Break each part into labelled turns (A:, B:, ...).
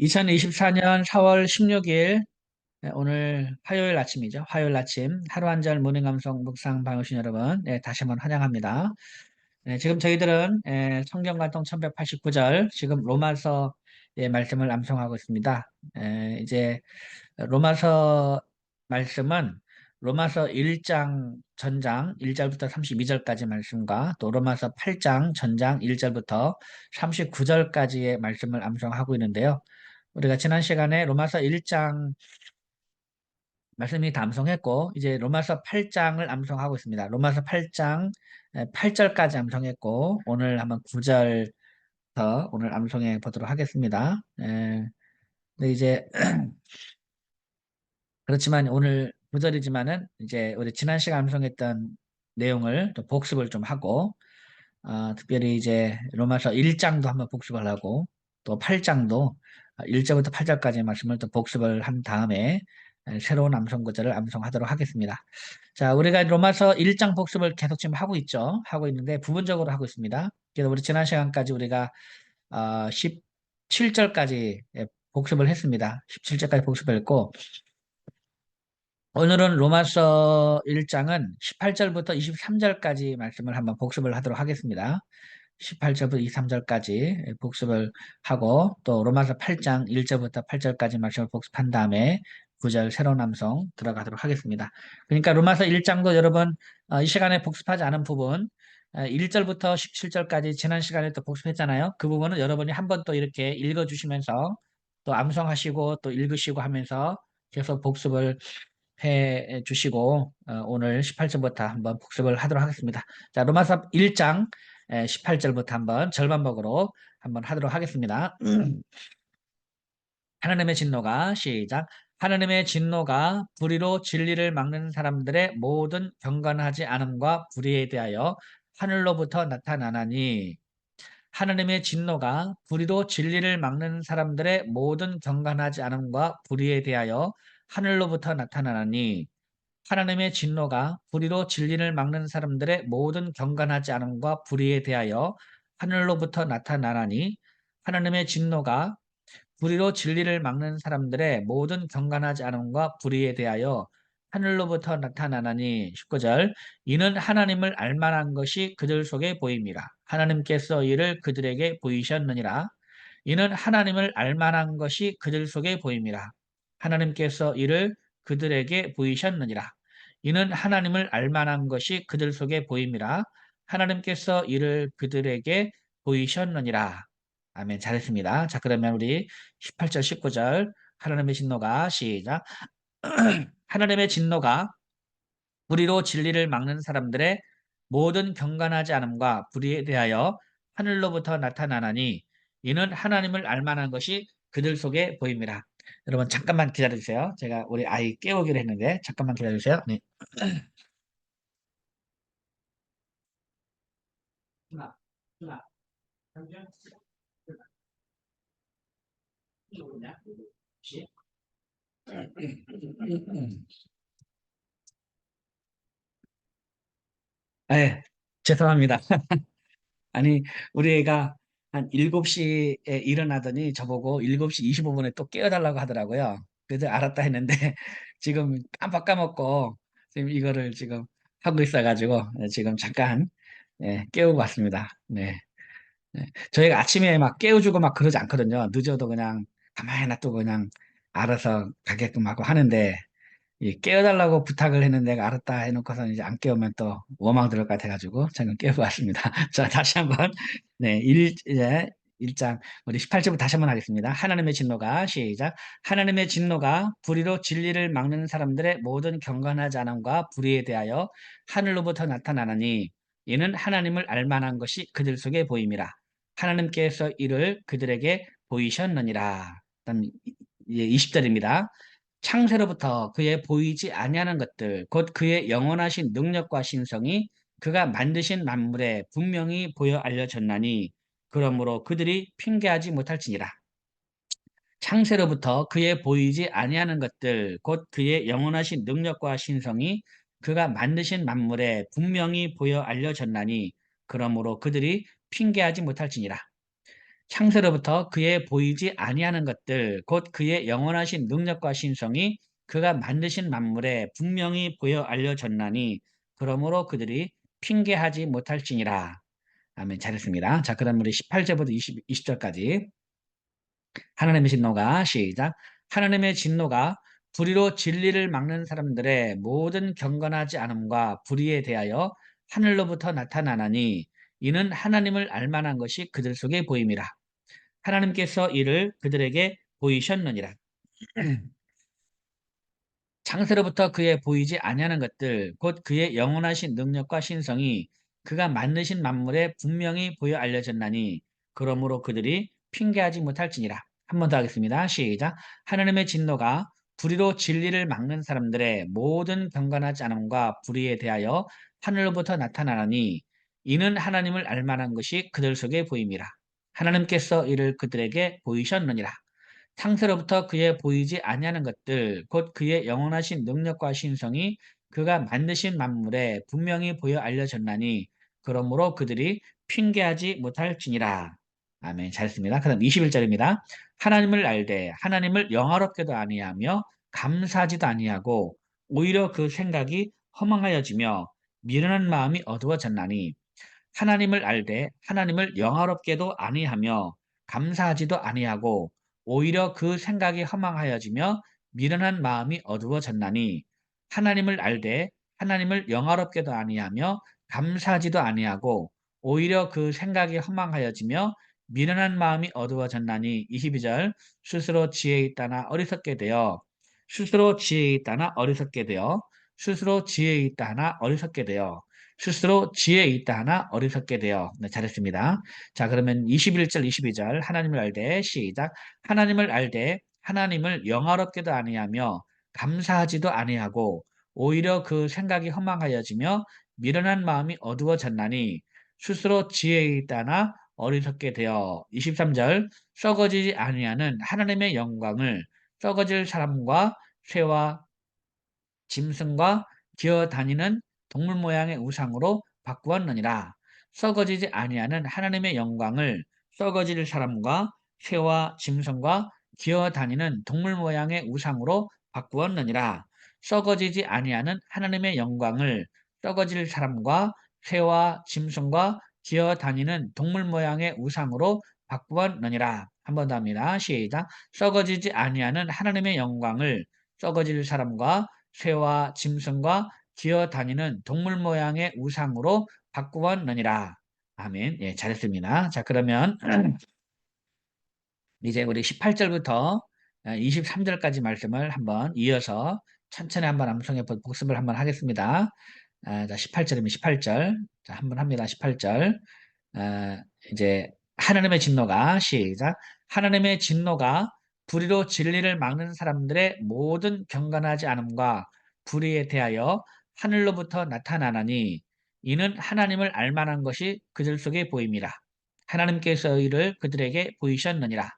A: 2024년 4월 16일 오늘 화요일 아침이죠. 화요일 아침 하루 한 절 모닝 감성 묵상 방으신 여러분 다시 한번 환영합니다. 지금 저희들은 성경 간통 1189절 지금 로마서의 말씀을 암송하고 있습니다. 이제 로마서 말씀은 로마서 1장 전장 1절부터 32절까지 말씀과 또 로마서 8장 전장 1절부터 39절까지의 말씀을 암송하고 있는데요. 우리가 지난 시간에 로마서 1장 말씀이 다 암송했고 이제 로마서 8장을 암송하고 있습니다. 로마서 8장 8절까지 암송했고 오늘 한번 9절부터 오늘 암송해 보도록 하겠습니다. 근데 이제 그렇지만 오늘 9절이지만은 이제 우리 지난 시간 암송했던 내용을 또 복습을 좀 하고 특별히 이제 로마서 1장도 한번 복습을 하고 또 8장도 1절부터 8절까지 말씀을 또 복습을 한 다음에 새로운 암송 구절을 암송하도록 하겠습니다. 자, 우리가 로마서 1장 복습을 계속 지금 하고 있죠. 하고 있는데 부분적으로 하고 있습니다. 그래서 우리 지난 시간까지 우리가 17절까지 복습을 했습니다. 17절까지 복습을 했고 오늘은 로마서 1장은 18절부터 23절까지 말씀을 한번 복습을 하도록 하겠습니다. 18절부터 23절까지 복습을 하고 또 로마서 8장 1절부터 8절까지 말씀을 복습한 다음에 9절 새로운 암송 들어가도록 하겠습니다. 그러니까 로마서 1장도 여러분 이 시간에 복습하지 않은 부분 1절부터 17절까지 지난 시간에 또 복습했잖아요. 그 부분은 여러분이 한 번 또 이렇게 읽어주시면서 또 암송하시고 또 읽으시고 하면서 계속 복습을 해 주시고 오늘 18절부터 한번 복습을 하도록 하겠습니다. 자, 로마서 1장 18절부터 한번 절반복으로 한번 하도록 하겠습니다. 하나님의 진노가 시작. 하나님의 진노가 불의로 진리를 막는 사람들의 모든 경건하지 않음과 불의에 대하여 하늘로부터 나타나나니 하나님의 진노가 불의로 진리를 막는 사람들의 모든 경건하지 않음과 불의에 대하여 하늘로부터 나타나나니 하나님의 진노가 불의로 진리를 막는 사람들의 모든 경건하지 않음과 불의에 대하여 하늘로부터 나타나나니 하나님의 진노가 불의로 진리를 막는 사람들의 모든 경건하지 않음과 불의에 대하여 하늘로부터 나타나나니 19절 이는 하나님을 알만한 것이 그들 속에 보임이라 하나님께서 이를 그들에게 보이셨느니라 이는 하나님을 알만한 것이 그들 속에 보임이라 하나님께서 이를 그들에게 보이셨느니라 이는 하나님을 알만한 것이 그들 속에 보임이라 하나님께서 이를 그들에게 보이셨느니라. 아멘. 잘했습니다. 자, 그러면 우리 18절 19절 하나님의 진노가 시작. 하나님의 진노가 불의로 진리를 막는 사람들의 모든 경건하지 않음과 불의에 대하여 하늘로부터 나타나나니 이는 하나님을 알만한 것이 그들 속에 보임이라. 여러분 잠깐만 기다려주세요. 제가 우리 아이 깨우기로 했는데 잠깐만 기다려주세요. 네. 누나, 누나, 당장 누구냐? 혹시? 네, 죄송합니다. 아니, 우리 애가 한 7시에 일어나더니 저보고 7시 25분에 또 깨워달라고 하더라고요. 그래서 알았다 했는데 지금 깜빡 까먹고 지금 이거를 지금 하고 있어가지고 지금 잠깐 깨우고 왔습니다. 네. 네. 저희가 아침에 막 깨워주고 막 그러지 않거든요. 늦어도 그냥 가만히 놔두고 그냥 알아서 가게끔 하고 하는데 깨워달라고 부탁을 했는데 내가 알았다 해놓고서 이제 안 깨우면 또 원망 들을 것 같아가지고 잠깐 깨우고 왔습니다. 자, 다시 한번 네, 이제 1장 우리 18절부터 다시 한번 하겠습니다. 하나님의 진노가 시작. 하나님의 진노가 불의로 진리를 막는 사람들의 모든 경건하지 않음과 불의에 대하여 하늘로부터 나타나나니 이는 하나님을 알만한 것이 그들 속에 보임이라. 하나님께서 이를 그들에게 보이셨느니라. 그다음 20절입니다. 창세로부터 그의 보이지 아니하는 것들 곧 그의 영원하신 능력과 신성이 그가 만드신 만물에 분명히 보여 알려졌나니 그러므로 그들이 핑계하지 못할지니라. 창세로부터 그의 보이지 아니하는 것들 곧 그의 영원하신 능력과 신성이 그가 만드신 만물에 분명히 보여 알려졌나니 그러므로 그들이 핑계하지 못할지니라. 창세로부터 그의 보이지 아니하는 것들 곧 그의 영원하신 능력과 신성이 그가 만드신 만물에 분명히 보여 알려졌나니 그러므로 그들이 핑계하지 못할지니라. 아멘. 잘했습니다. 자, 그럼 우리 18절부터 20절까지 하나님의 진노가 시작. 하나님의 진노가 불의로 진리를 막는 사람들의 모든 경건하지 않음과 불의에 대하여 하늘로부터 나타나나니 이는 하나님을 알만한 것이 그들 속에 보임이라. 하나님께서 이를 그들에게 보이셨느니라. 창세로부터 그의 보이지 아니하는 것들 곧 그의 영원하신 능력과 신성이 그가 만드신 만물에 분명히 보여 알려졌나니 그러므로 그들이 핑계하지 못할지니라. 한 번 더 하겠습니다. 시작. 하나님의 진노가 불의로 진리를 막는 사람들의 모든 경건하지 않음과 불의에 대하여 하늘로부터 나타나니 이는 하나님을 알만한 것이 그들 속에 보임이라. 하나님께서 이를 그들에게 보이셨느니라. 창세로부터 그의 보이지 아니하는 것들 곧 그의 영원하신 능력과 신성이 그가 만드신 만물에 분명히 보여 알려졌나니 그러므로 그들이 핑계하지 못할지니라. 아멘. 잘했습니다. 그다음 21절입니다. 하나님을 알되 하나님을 영화롭게도 아니하며 감사하지도 아니하고 오히려 그 생각이 허망하여지며 미련한 마음이 어두워졌나니 하나님을 알되 하나님을 영화롭게도 아니하며 감사하지도 아니하고 오히려 그 생각이 허망하여지며 미련한 마음이 어두워졌나니 하나님을 알되 하나님을 영화롭게도 아니하며 감사하지도 아니하고 오히려 그 생각이 허망하여지며 미련한 마음이 어두워졌나니 22절 스스로 지혜 있다나 어리석게 되어 스스로 지혜 있다나 어리석게 되어 스스로 지혜 있다나 어리석게 되어 스스로 지혜 있다 하나 어리석게 되어. 네, 잘했습니다. 자, 그러면 21절, 22절 하나님을 알되 시작. 하나님을 알되 하나님을 영화롭게도 아니하며 감사하지도 아니하고 오히려 그 생각이 허망하여지며 미련한 마음이 어두워졌나니 스스로 지혜 있다나 어리석게 되어. 23절 썩어지지 아니하는 하나님의 영광을 썩어질 사람과 새와 짐승과 기어다니는 동물 모양의 우상으로 바꾸었느니라. 썩어지지 아니하는 하나님의 영광을 썩어질 사람과 새와 짐승과 기어다니는 동물 모양의 우상으로 바꾸었느니라. 썩어지지 아니하는 하나님의 영광을 썩어질 사람과 새와 짐승과 기어다니는 동물 모양의 우상으로 바꾸었느니라. 한 번 더 합니다. 시작. 썩어지지 아니하는 하나님의 영광을 썩어질 사람과 새와 짐승과 기어다니는 동물 모양의 우상으로 바꾸었느니라. 아멘. 예, 잘했습니다. 자, 그러면 이제 우리 18절부터 23절까지 말씀을 한번 이어서 천천히 한번 암송해 복습을 한번 하겠습니다. 자, 18절이면 18절. 자, 한번 합니다. 18절. 이제 하나님의 진노가 시작. 하나님의 진노가 불의로 진리를 막는 사람들의 모든 경건하지 않음과 불의에 대하여 하늘로부터 나타나나니 이는 하나님을 알만한 것이 그들 속에 보임이라. 하나님께서 이를 그들에게 보이셨느니라.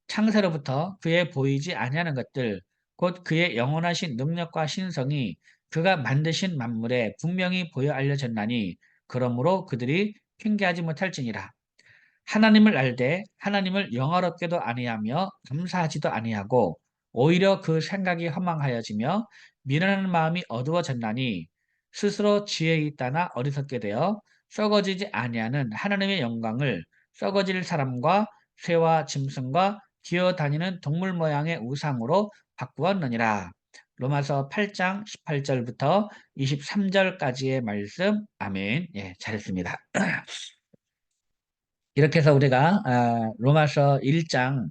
A: 창세로부터 그의 보이지 아니하는 것들 곧 그의 영원하신 능력과 신성이 그가 만드신 만물에 분명히 보여 알려졌나니 그러므로 그들이 핑계하지 못할지니라. 하나님을 알되 하나님을 영화롭게도 아니하며 감사하지도 아니하고 오히려 그 생각이 허망하여지며 미련한 마음이 어두워졌나니 스스로 지혜 있다나 어리석게 되어 썩어지지 아니하는 하나님의 영광을 썩어질 사람과 새와 짐승과 기어다니는 동물 모양의 우상으로 바꾸었느니라. 로마서 8장 18절부터 23절까지의 말씀. 아멘. 예, 잘했습니다. 이렇게 해서 우리가 로마서 1장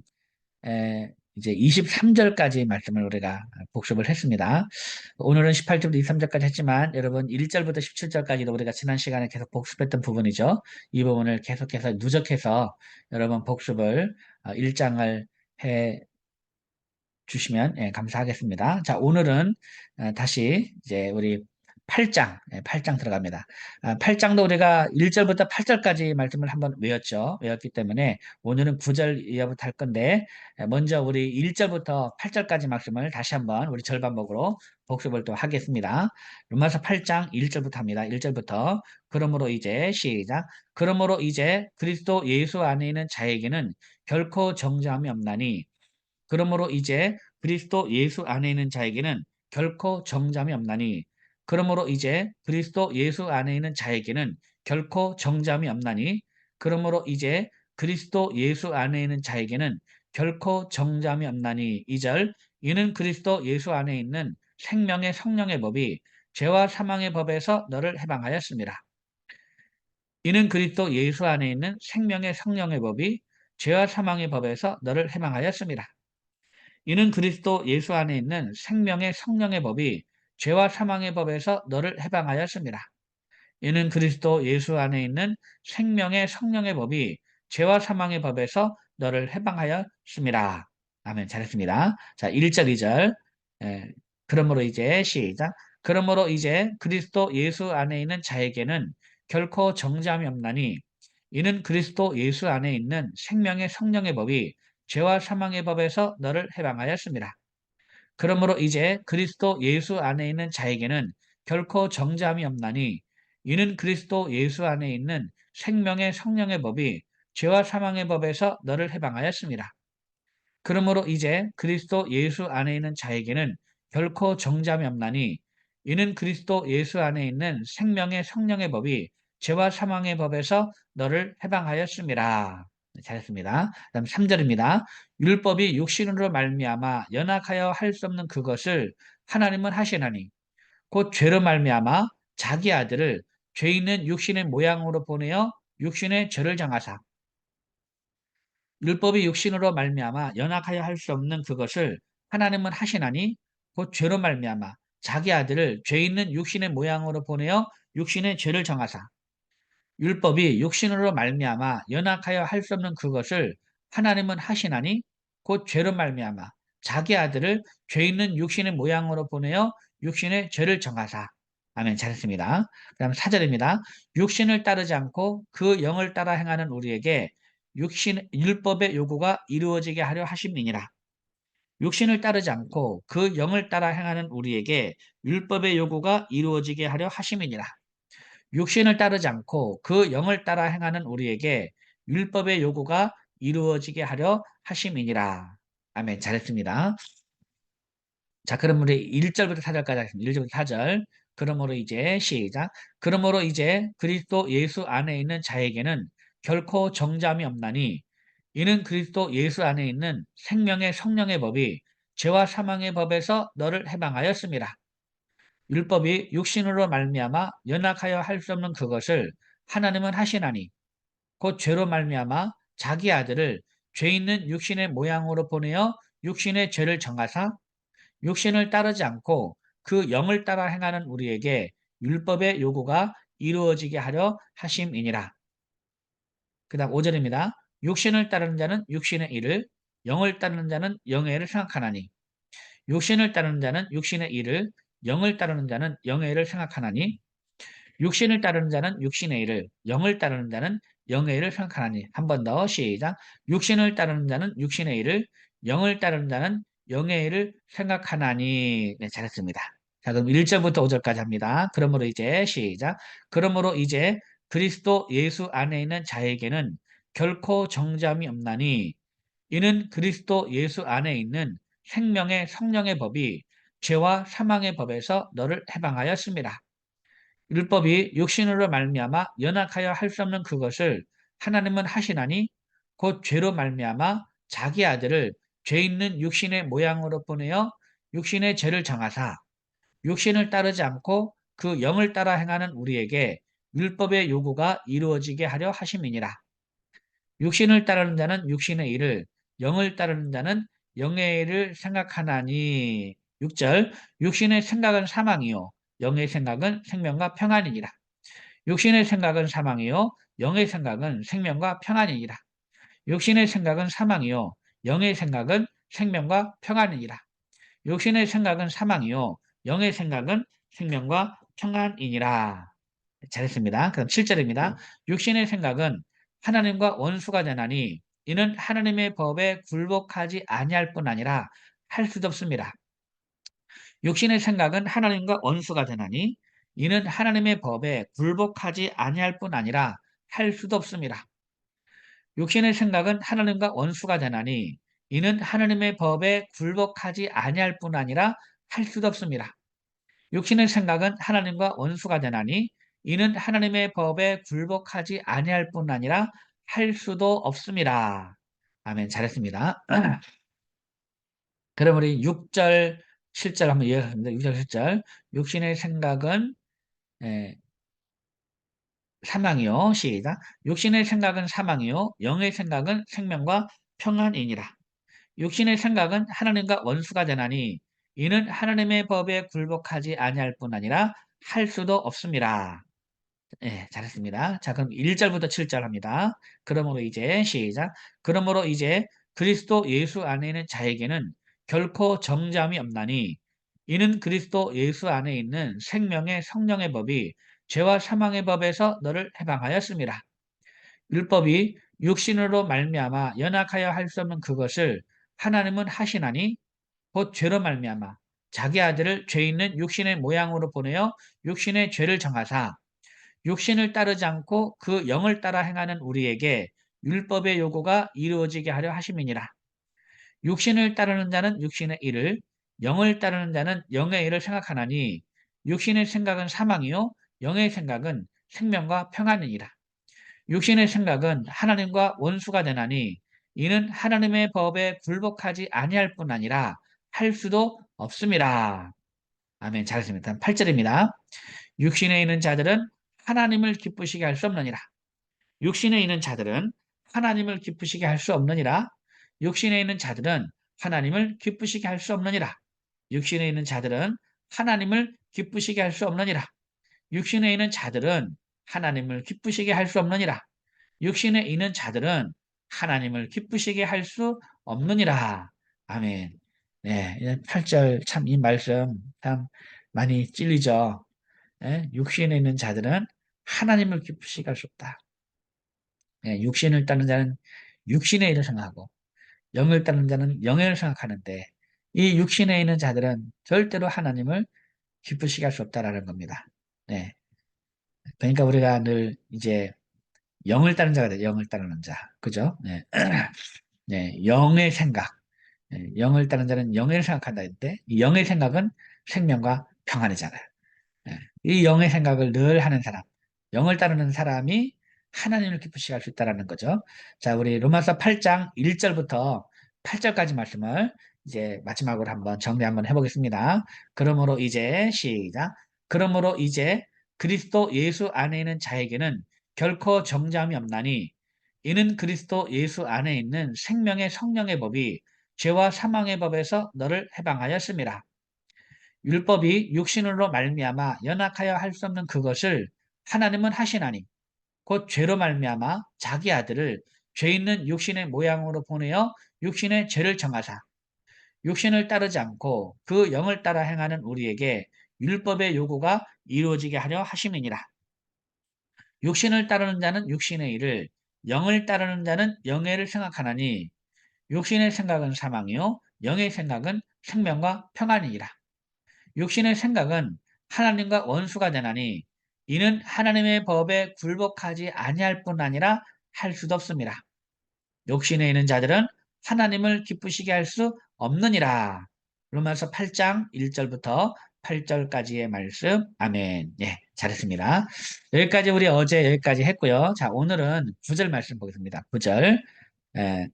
A: 이제 23절까지 말씀을 우리가 복습을 했습니다. 오늘은 18절부터 23절까지 했지만 여러분 1절부터 17절까지도 우리가 지난 시간에 계속 복습했던 부분이죠. 이 부분을 계속해서 누적해서 여러분 복습을 1장을 해 주시면 감사하겠습니다. 자, 오늘은 다시 이제 우리 8장, 8장 들어갑니다. 8장도 우리가 1절부터 8절까지 말씀을 한번 외웠죠. 외웠기 때문에 오늘은 9절 이하부터 할 건데, 먼저 우리 1절부터 8절까지 말씀을 다시 한번 우리 절반복으로 복습을 또 하겠습니다. 로마서 8장 1절부터 합니다. 1절부터. 그러므로 이제 시작. 그러므로 이제 그리스도 예수 안에 있는 자에게는 결코 정죄함이 없나니, 그러므로 이제 그리스도 예수 안에 있는 자에게는 결코 정잠이 없나니, 그러므로 이제 그리스도 예수 안에 있는 자에게는 결코 정잠이 없나니, 그러므로 이제 그리스도 예수 안에 있는 자에게는 결코 정잠이 없나니. 2절. 이는 그리스도 예수 안에 있는 생명의 성령의 법이 죄와 사망의 법에서 너를 해방하였습니다. 이는 그리스도 예수 안에 있는 생명의 성령의 법이 죄와 사망의 법에서 너를 해방하였습니다. 이는 그리스도 예수 안에 있는 생명의 성령의 법이 죄와 사망의 법에서 너를 해방하였습니다. 이는 그리스도 예수 안에 있는 생명의 성령의 법이 죄와 사망의 법에서 너를 해방하였습니다. 아멘. 잘했습니다. 자, 1절, 2절. 그러므로 이제 시작. 그러므로 이제 그리스도 예수 안에 있는 자에게는 결코 정죄함이 없나니, 이는 그리스도 예수 안에 있는 생명의 성령의 법이 죄와 사망의 법에서 너를 해방하였습니다. 그러므로 이제 그리스도 예수 안에 있는 자에게는 결코 정죄함이 없나니, 이는 그리스도 예수 안에 있는 생명의 성령의 법이 죄와 사망의 법에서 너를 해방하였습니다. 그러므로 이제 그리스도 예수 안에 있는 자에게는 결코 정죄함이 없나니, 이는 그리스도 예수 안에 있는 생명의 성령의 법이 죄와 사망의 법에서 너를 해방하였습니다. 네, 잘했습니다. 그다음 3절입니다. 율법이 육신으로 말미암아 연약하여 할 수 없는 그것을 하나님은 하시나니, 곧 죄로 말미암아 자기 아들을 죄 있는 육신의 모양으로 보내어 육신의 죄를 정하사. 율법이 육신으로 말미암아 연약하여 할 수 없는 그것을 하나님은 하시나니, 곧 죄로 말미암아 자기 아들을 죄 있는 육신의 모양으로 보내어 육신의 죄를 정하사. 율법이 육신으로 말미암아 연약하여 할 수 없는 그것을 하나님은 하시나니, 곧 죄로 말미암아 자기 아들을 죄 있는 육신의 모양으로 보내어 육신의 죄를 정하사. 아멘. 잘했습니다. 그다음 4절입니다. 육신을 따르지 않고 그 영을 따라 행하는 우리에게 율법의 요구가 이루어지게 하려 하심이니라. 육신을 따르지 않고 그 영을 따라 행하는 우리에게 율법의 요구가 이루어지게 하려 하심이니라. 육신을 따르지 않고 그 영을 따라 행하는 우리에게 율법의 요구가 이루어지게 하려 하심이니라. 아멘. 잘했습니다. 자, 그럼 우리 1절부터 4절까지 하겠습니다. 1절부터 4절. 그러므로 이제 시작. 그러므로 이제 그리스도 예수 안에 있는 자에게는 결코 정죄함이 없나니, 이는 그리스도 예수 안에 있는 생명의 성령의 법이 죄와 사망의 법에서 너를 해방하였습니다. 율법이 육신으로 말미암아 연약하여 할 수 없는 그것을 하나님은 하시나니, 곧 죄로 말미암아 자기 아들을 죄 있는 육신의 모양으로 보내어 육신의 죄를 정하사 육신을 따르지 않고 그 영을 따라 행하는 우리에게 율법의 요구가 이루어지게 하려 하심이니라. 그 다음 5절입니다. 육신을 따르는 자는 육신의 일을, 영을 따르는 자는 영의 일을 생각하나니, 육신을 따르는 자는 육신의 일을, 영을 따르는 자는 영의 일을 생각하나니, 육신을 따르는 자는 육신의 일을, 영을 따르는 자는 영의 일을 생각하나니. 한 번 더 시작. 육신을 따르는 자는 육신의 일을, 영을 따르는 자는 영의 일을 생각하나니. 네, 잘했습니다. 자, 그럼 1절부터 5절까지 합니다. 그러므로 이제 시작. 그러므로 이제 그리스도 예수 안에 있는 자에게는 결코 정죄함이 없나니, 이는 그리스도 예수 안에 있는 생명의 성령의 법이 죄와 사망의 법에서 너를 해방하였습니다. 율법이 육신으로 말미암아 연약하여 할 수 없는 그것을 하나님은 하시나니, 곧 죄로 말미암아 자기 아들을 죄 있는 육신의 모양으로 보내어 육신의 죄를 정하사 육신을 따르지 않고 그 영을 따라 행하는 우리에게 율법의 요구가 이루어지게 하려 하심이니라. 육신을 따르는 자는 육신의 일을, 영을 따르는 자는 영의 일을 생각하나니. 6절. 육신의 생각은 사망이요 영의 생각은 생명과 평안이니라. 육신의 생각은 사망이요 영의 생각은 생명과 평안이니라. 육신의 생각은 사망이요 영의 생각은 생명과 평안이니라. 육신의 생각은 사망이요 영의 생각은 생명과 평안이니라. 잘했습니다. 그럼 7절입니다. 육신의 생각은 하나님과 원수가 되나니 이는 하나님의 법에 굴복하지 아니할 뿐 아니라 할 수도 없습니다. 육신의 생각은 하나님과 원수가 되나니 이는 하나님의 법에 굴복하지 아니할 뿐 아니라 할 수도 없습니다. 육신의 생각은 하나님과 원수가 되나니 이는 하나님의 법에 굴복하지 아니할 뿐 아니라 할 수도 없습니다. 육신의 생각은 하나님과 원수가 되나니 이는 하나님의 법에 굴복하지 아니할 뿐 아니라 할 수도 없습니다. 아멘. 잘했습니다. 그럼 우리 6절, 7절 한번 이해하겠습니다. 6절, 7절. 육신의 생각은 예, 사망이요. 시작. 육신의 생각은 사망이요. 영의 생각은 생명과 평안이니라. 육신의 생각은 하나님과 원수가 되나니 이는 하나님의 법에 굴복하지 아니할 뿐 아니라 할 수도 없습니다. 예, 잘했습니다. 자, 그럼 1절부터 7절 합니다. 그러므로 이제 시작. 그러므로 이제 그리스도 예수 안에 있는 자에게는 결코 정죄함이 없나니 이는 그리스도 예수 안에 있는 생명의 성령의 법이 죄와 사망의 법에서 너를 해방하였습니다. 율법이 육신으로 말미암아 연약하여 할 수 없는 그것을 하나님은 하시나니 곧 죄로 말미암아 자기 아들을 죄 있는 육신의 모양으로 보내어 육신의 죄를 정하사 육신을 따르지 않고 그 영을 따라 행하는 우리에게 율법의 요구가 이루어지게 하려 하심이니라. 육신을 따르는 자는 육신의 일을, 영을 따르는 자는 영의 일을 생각하나니 육신의 생각은 사망이요 영의 생각은 생명과 평안이니라. 육신의 생각은 하나님과 원수가 되나니 이는 하나님의 법에 굴복하지 아니할 뿐 아니라 할 수도 없음이라. 아멘. 잘했습니다. 8절입니다. 육신에 있는 자들은 하나님을 기쁘시게 할 수 없느니라. 육신에 있는 자들은 하나님을 기쁘시게 할 수 없느니라. 육신에 있는 자들은 하나님을 기쁘시게 할 수 없느니라. 육신에 있는 자들은 하나님을 기쁘시게 할 수 없느니라. 육신에 있는 자들은 하나님을 기쁘시게 할 수 없느니라. 육신에 있는 자들은 하나님을 기쁘시게 할 수 없느니라. 아멘. 네, 8절 참 이 말씀 참 많이 찔리죠. 예? 육신에 있는 자들은 하나님을 기쁘시게 할 수 없다. 예, 육신을 따는 자는 육신의 일을 생각하고 영을 따는 자는 영의 일을 생각하는데 이 육신에 있는 자들은 절대로 하나님을 기쁘시게 할 수 없다라는 겁니다. 네. 그러니까 우리가 늘 이제 영을 따르는 자가 돼. 영을 따르는 자. 그죠? 네. 네. 영의 생각. 네. 영을 따르는 자는 영을 생각한다 했는데 이 영의 생각은 생명과 평안이잖아요. 예. 이 영의 생각을 늘 하는 사람, 영을 따르는 사람이 하나님을 기쁘시게 할 수 있다는 거죠. 자, 우리 로마서 8장 1절부터 8절까지 말씀을 이제 마지막으로 한번 정리 한번 해보겠습니다. 그러므로 이제 시작. 그러므로 이제 그리스도 예수 안에 있는 자에게는 결코 정죄함이 없나니 이는 그리스도 예수 안에 있는 생명의 성령의 법이 죄와 사망의 법에서 너를 해방하였습니다. 율법이 육신으로 말미암아 연약하여 할 수 없는 그것을 하나님은 하시나니 곧 죄로 말미암아 자기 아들을 죄 있는 육신의 모양으로 보내어 육신의 죄를 정하사 육신을 따르지 않고 그 영을 따라 행하는 우리에게 율법의 요구가 이루어지게 하려 하심이니라. 육신을 따르는 자는 육신의 일을 영을 따르는 자는 영의 일을 생각하나니 육신의 생각은 사망이요 영의 생각은 생명과 평안이니라. 육신의 생각은 하나님과 원수가 되나니 이는 하나님의 법에 굴복하지 아니할 뿐 아니라 할 수도 없습니다. 욕심에 있는 자들은 하나님을 기쁘시게 할 수 없느니라. 로마서 8장 1절부터 8절까지의 말씀. 아멘. 예, 잘했습니다. 여기까지 우리 어제 여기까지 했고요. 자, 오늘은 9절 말씀 보겠습니다. 9절. 예,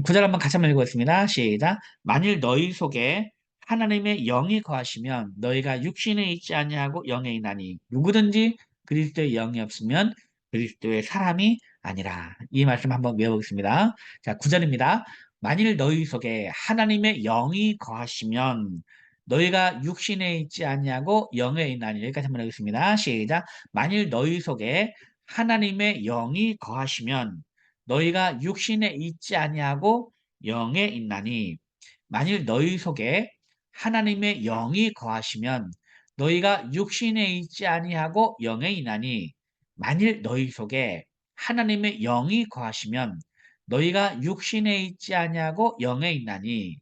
A: 구절 한번 같이 한번 읽어보겠습니다. 시작. 만일 너희 속에 하나님의 영이 거하시면 너희가 육신에 있지 아니하고 영에 있나니 누구든지 그리스도의 영이 없으면 그리스도의 사람이 아니라. 이 말씀 한번 외워보겠습니다. 자, 9절입니다. 만일 너희 속에 하나님의 영이 거하시면 너희가 육신에 있지 아니하고 영에 있나니. 여기까지 한번 하겠습니다. 시작. 만일 너희 속에 하나님의 영이 거하시면 너희가 육신에 있지 아니하고 영에 있나니 만일 너희 속에 하나님의 영이 거하시면 너희가 육신에 있지 아니하고 영에 있나니 만일 너희 속에 하나님의 영이 거하시면 너희가 육신에 있지 아니하고 영에 있나니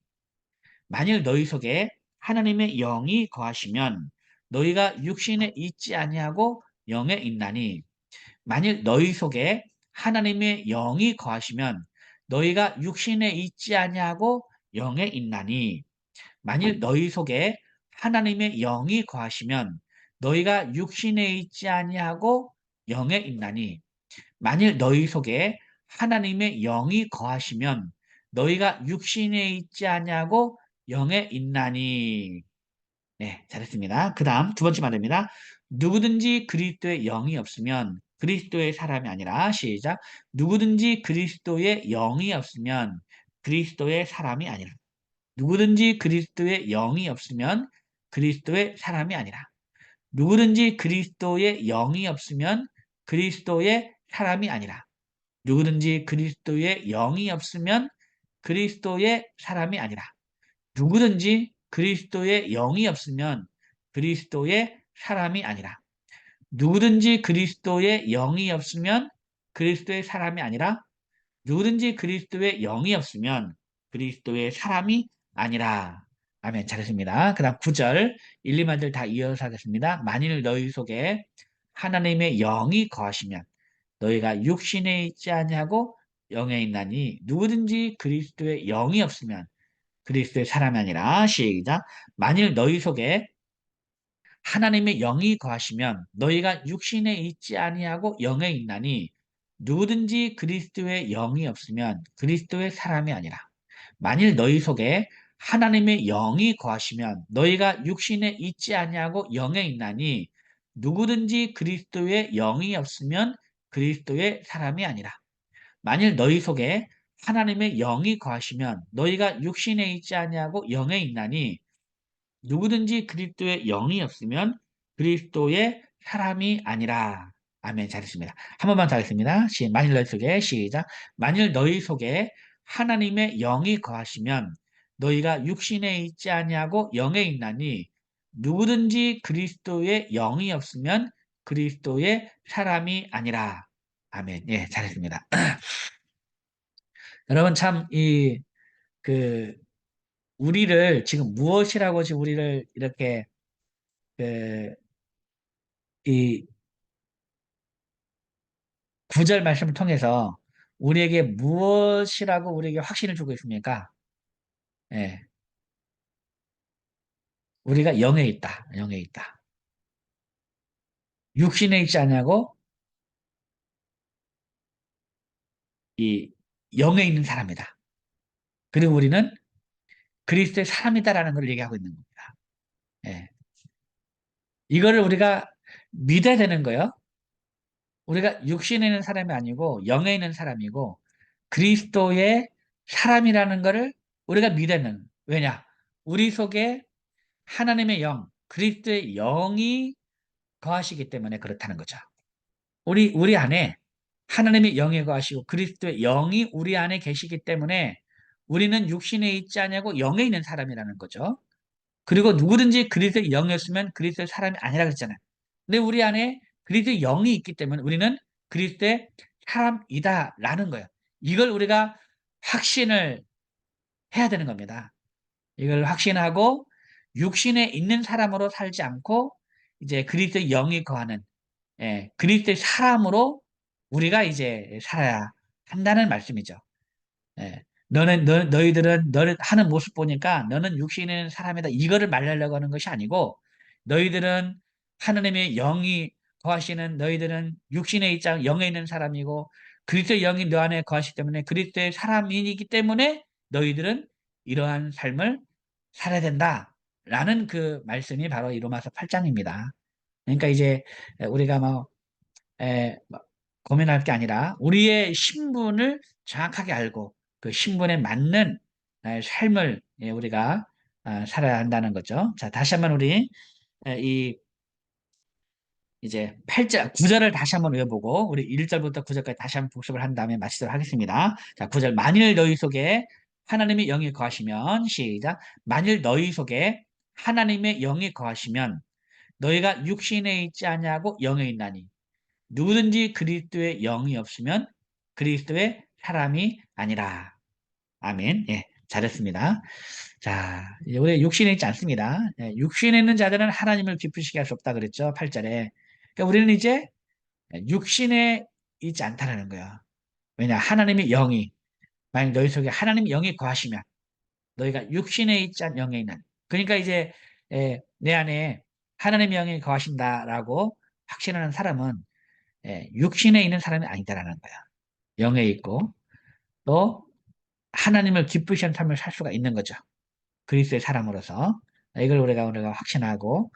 A: 만일 너희 속에 하나님의 영이 거하시면 너희가 육신에 있지 아니하고 영에 있나니 만일 너희 속에 하나님의 영이 거하시면 너희가 육신에 있지 아니하고 영에 있나니 만일 너희 속에 하나님의 영이 거하시면 너희가 육신에 있지 아니하고 영에 있나니 만일 너희 속에 하나님의 영이 거하시면 너희가 육신에 있지 아니하고 영에 있나니. 네, 잘했습니다. 그 다음 두 번째 말입니다. 누구든지 그리스도의 영이 없으면 그리스도의 사람이 아니라 시작. 누구든지 그리스도의 영이 없으면 그리스도의 사람이 아니라. 누구든지 그리스도의 영이 없으면 그리스도의 사람이 아니라. 누구든지 그리스도의 영이 없으면 그리스도의 사람이 아니라. 누구든지 그리스도의 영이 없으면 그리스도의 사람이 아니라. 누구든지 그리스도의 영이 없으면 그리스도의 사람이 아니라. 누구든지 그리스도의 영이 없으면 그리스도의 사람이 아니라. 누구든지 그리스도의 영이 없으면 그리스도의 사람이 아니라. 아멘. 잘했습니다. 그 다음 9절 1, 2만절 다 이어서 하겠습니다. 만일 너희 속에 하나님의 영이 거하시면 너희가 육신에 있지 아니하고 영에 있나니 누구든지 그리스도의 영이 없으면 그리스도의 사람이 아니라 시작. 만일 너희 속에 하나님의 영이 거하시면 너희가 육신에 있지 아니하고 영에 있나니 누구든지 그리스도의 영이 없으면 그리스도의 사람이 아니라. 만일 너희 속에 하나님의 영이 거하시면 너희가 육신에 있지 아니하고 영에 있나니 누구든지 그리스도의 영이 없으면 그리스도의 사람이 아니라. 만일 너희 속에 하나님의 영이 거하시면 너희가 육신에 있지 아니하고 영에 있나니 누구든지 그리스도의 영이 없으면 그리스도의 사람이 아니라. 아멘. 잘했습니다. 한 번만 더 하겠습니다. 만일 너희 속에 시작. 만일 너희 속에 하나님의 영이 거하시면 너희가 육신에 있지 아니하고 영에 있나니 누구든지 그리스도의 영이 없으면 그리스도의 사람이 아니라. 아멘. 예, 잘했습니다. 여러분 참 그 우리를 지금 무엇이라고 지금 우리를 이렇게 그 이 구절 말씀을 통해서 우리에게 무엇이라고 우리에게 확신을 주고 있습니까? 예, 우리가 영에 있다. 영에 있다. 육신에 있지 않냐고 이 영에 있는 사람이다. 그리고 우리는 그리스도의 사람이다라는 걸 얘기하고 있는 겁니다. 예. 이거를 우리가 믿어야 되는 거예요. 우리가 육신에 있는 사람이 아니고 영에 있는 사람이고 그리스도의 사람이라는 것을 우리가 믿어야 되는. 왜냐? 우리 속에 하나님의 영, 그리스도의 영이 거하시기 때문에 그렇다는 거죠. 우리 안에 하나님의 영이 거하시고 그리스도의 영이 우리 안에 계시기 때문에 우리는 육신에 있지 않냐고 영에 있는 사람이라는 거죠. 그리고 누구든지 그리스도의 영이었으면 그리스도의 사람이 아니라 그랬잖아요. 근데 우리 안에 그리스도의 영이 있기 때문에 우리는 그리스도의 사람이다라는 거예요. 이걸 우리가 확신을 해야 되는 겁니다. 이걸 확신하고 육신에 있는 사람으로 살지 않고 이제 그리스도의 영이 거하는 그리스도의 사람으로 우리가 이제 살아야 한다는 말씀이죠. 예. 너희들은 너를 하는 모습 보니까 너는 육신에 있는 사람이다. 이거를 말하려고 하는 것이 아니고 너희들은 하나님의 영이 거하시는 너희들은 육신에 있지 않고 영에 있는 사람이고 그리스도의 영이 너 안에 거하시기 때문에 그리스도의 사람이기 때문에 너희들은 이러한 삶을 살아야 된다라는 그 말씀이 바로 이 로마서 8장입니다. 그러니까 이제 우리가 뭐 고민할 게 아니라 우리의 신분을 정확하게 알고 그 신분에 맞는 삶을 우리가 살아야 한다는 거죠. 자, 다시 한번 우리 이 이제 8절, 9절을 다시 한번 외워보고 우리 1절부터 9절까지 다시 한번 복습을 한 다음에 마치도록 하겠습니다. 자, 9절 만일 너희 속에 하나님의 영이 거하시면 시작 만일 너희 속에 하나님의 영이 거하시면 너희가 육신에 있지 아니하고 영에 있나니 누구든지 그리스도의 영이 없으면 그리스도의 사람이 아니라. 아멘. 예, 잘했습니다. 자, 이제 우리 육신에 있지 않습니다. 예, 육신에 있는 자들은 하나님을 기쁘시게 할 수 없다 그랬죠. 8절에. 그러니까 우리는 이제 육신에 있지 않다라는 거야. 왜냐? 하나님의 영이, 만약 너희 속에 하나님의 영이 거하시면 너희가 육신에 있지 않 영에 있는. 그러니까 이제 내 안에 하나님의 영이 거하신다라고 확신하는 사람은 육신에 있는 사람이 아니다라는 거야. 영에 있고 또 하나님을 기쁘시는 삶을 살 수가 있는 거죠. 그리스도의 사람으로서. 이걸 우리가 확신하고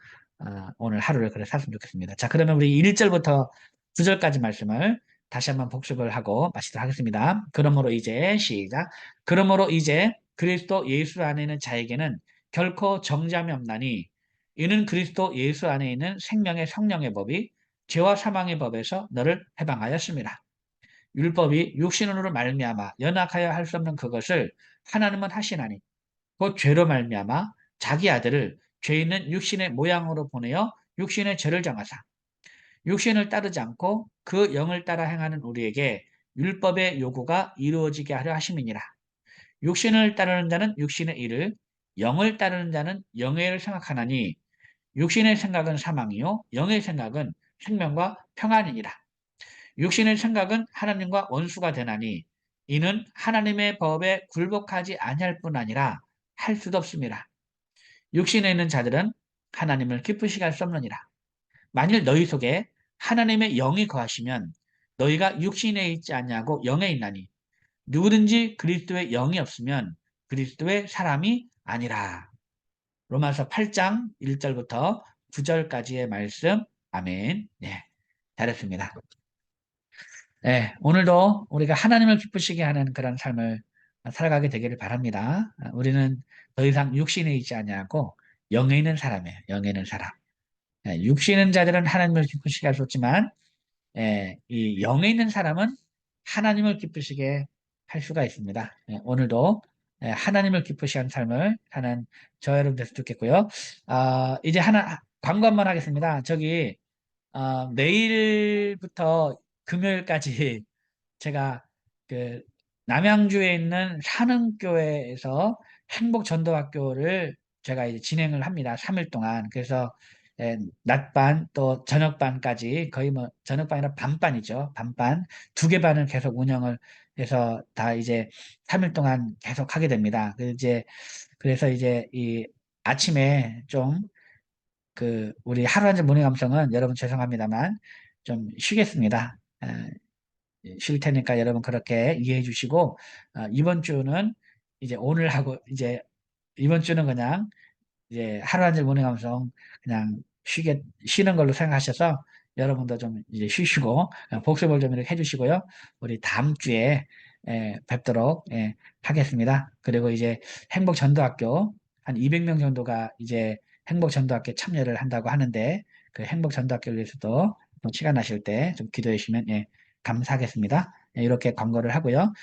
A: 오늘 하루를 그래 살았으면 좋겠습니다. 자, 그러면 우리 1절부터 9절까지 말씀을 다시 한번 복습을 하고 마치도록 하겠습니다. 그러므로 이제 시작. 그러므로 이제 그리스도 예수 안에 있는 자에게는 결코 정죄함이 없나니 이는 그리스도 예수 안에 있는 생명의 성령의 법이 죄와 사망의 법에서 너를 해방하였습니다. 율법이 육신으로 말미암아 연약하여 할 수 없는 그것을 하나님은 하시나니 곧 죄로 말미암아 자기 아들을 죄 있는 육신의 모양으로 보내어 육신의 죄를 정하사 육신을 따르지 않고 그 영을 따라 행하는 우리에게 율법의 요구가 이루어지게 하려 하심이니라. 육신을 따르는 자는 육신의 일을, 영을 따르는 자는 영의 일을 생각하나니 육신의 생각은 사망이요 영의 생각은 생명과 평안이니라. 육신의 생각은 하나님과 원수가 되나니 이는 하나님의 법에 굴복하지 아니할 뿐 아니라 할 수도 없습니다. 육신에 있는 자들은 하나님을 기쁘시게 할 수 없느니라. 만일 너희 속에 하나님의 영이 거하시면 너희가 육신에 있지 않냐고 영에 있나니 누구든지 그리스도의 영이 없으면 그리스도의 사람이 아니라. 로마서 8장 1절부터 9절까지의 말씀. 아멘. 네, 잘했습니다. 네, 오늘도 우리가 하나님을 기쁘시게 하는 그런 삶을 살아가게 되기를 바랍니다. 우리는 더 이상 육신에 있지 않냐고 영에 있는 사람이에요. 영에 있는 사람. 육신에 있는 자들은 하나님을 기쁘시게 할 수 없지만 이 영에 있는 사람은 하나님을 기쁘시게 할 수가 있습니다. 오늘도 하나님을 기쁘시게 하는 삶을 사는 저 여러분 됐으면 좋겠고요. 이제 하나 광고 한번 하겠습니다. 저기 내일부터 금요일까지 제가 그 남양주에 있는 산흥교회에서 행복전도학교를 제가 이제 진행을 합니다. 3일 동안. 그래서 낮반 또 저녁반까지 거의 뭐 저녁반이라 반반이죠. 반반 두 개 반을 계속 운영을 해서 다 이제 3일 동안 계속 하게 됩니다. 그래서 이제 이 아침에 좀 우리 하루 한잔 모닝 감성은 여러분 죄송합니다만 좀 쉬겠습니다. 쉴 테니까 여러분 그렇게 이해해 주시고 이번 주는 이제 오늘 하고 이제 이번 주는 그냥 이제 하루 한줄 모닝 감성 그냥 쉬는 걸로 생각하셔서 여러분도 좀 이제 쉬시고 복습을 좀 이렇게 해주시고요. 우리 다음 주에 뵙도록 하겠습니다. 그리고 이제 행복전도학교 한 200명 정도가 이제 행복전도학교에 참여를 한다고 하는데 그 행복전도학교를 위해서도 좀 시간 나실 때 좀 기도해 주시면 감사하겠습니다. 이렇게 광고를 하고요.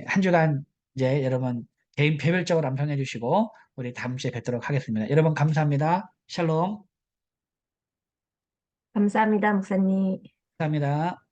A: 한 주간 이제 여러분 개인 개별적으로 암송해 주시고 우리 다음 주에 뵙도록 하겠습니다. 여러분 감사합니다. 샬롬.
B: 감사합니다, 목사님.
A: 감사합니다.